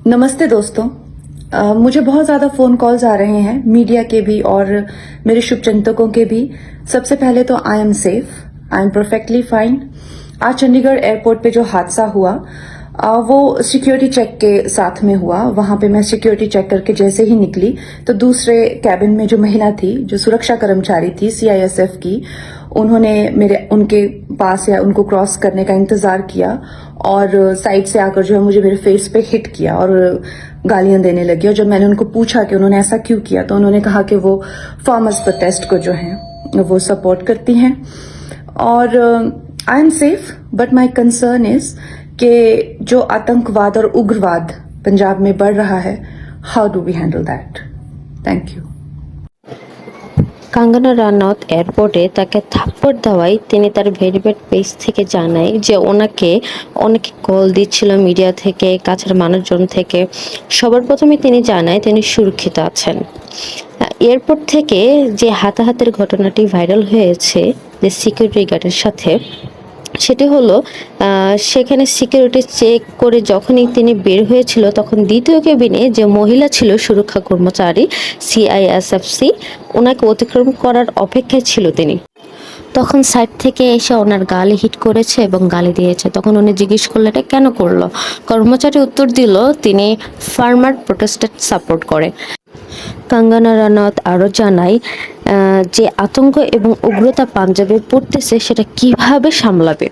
नमस्ते दोस्तों। मुझे बहुत ज़्यादा फ़ोन कॉल्स आ रहे हैं, मीडिया के भी और मेरे शुभचिंतकों के भी। सबसे पहले तो I am safe, I am perfectly fine. आज चंडीगढ़ एयरपोर्ट पे जो हादसा हुआ वो सिक्योरिटी चेक के साथ में हुआ। वहां पे मैं सिक्योरिटी चेक करके जैसे ही निकली तो दूसरे कैबिन में जो महिला थी, जो सुरक्षा कर्मचारी थी सीआईएसएफ की, उन्होंने उनके पास या उनको क्रॉस करने का इंतजार किया और साइड से आकर जो है मुझे मेरे फेस पे हिट किया और गालियां देने लगी। और जब मैंने उनको पूछा कि उन्होंने ऐसा क्यों किया तो उन्होंने कहा कि वो फार्मर्स प्रोटेस्ट को जो है वो सपोर्ट करती हैं। और I am safe but my concern is कि जो आतंकवाद और उग्रवाद पंजाब में बढ़ रहा है, how do we handle that? Thank you. Kangana Ranaut এয়ারপোর্টে তাকে থাপ্পড় দেওয়ায় তিনি তার ভেরিফাইড পেজ থেকে জানায় যে ওনাকে অনেকে কল দিচ্ছিল মিডিয়া থেকে, কাছের মানুষজন থেকে। সবার প্রথমে তিনি জানায় তিনি সুরক্ষিত আছেন। এয়ারপোর্ট থেকে যে হাতাহাতির ঘটনাটি ভাইরাল হয়েছে যে সিকিউরিটি গার্ডের সাথে, সেটি হলো সেখানে সিকিউরিটি চেক করে যখনই তিনি বের হয়েছিল তখন দ্বিতীয় কেবিনে যে মহিলা ছিল সুরক্ষা কর্মচারী সিআইএসএফসি, ওনাকে অতিক্রম করার অপেক্ষায় ছিল তিনি। তখন সাইড থেকে এসে ওনার গালে হিট করেছে এবং গালি দিয়েছে। তখন উনি জিজ্ঞেস করলো এটা কেন করলো। কর্মচারী উত্তর দিল তিনি ফার্মার প্রোটেস্টেড সাপোর্ট করে। কাঙ্গনা রানাউত আরও জানায় যে আতঙ্ক এবং উগ্রতা পাঞ্জাবে পড়তেছে সেটা কিভাবে সামলাবে।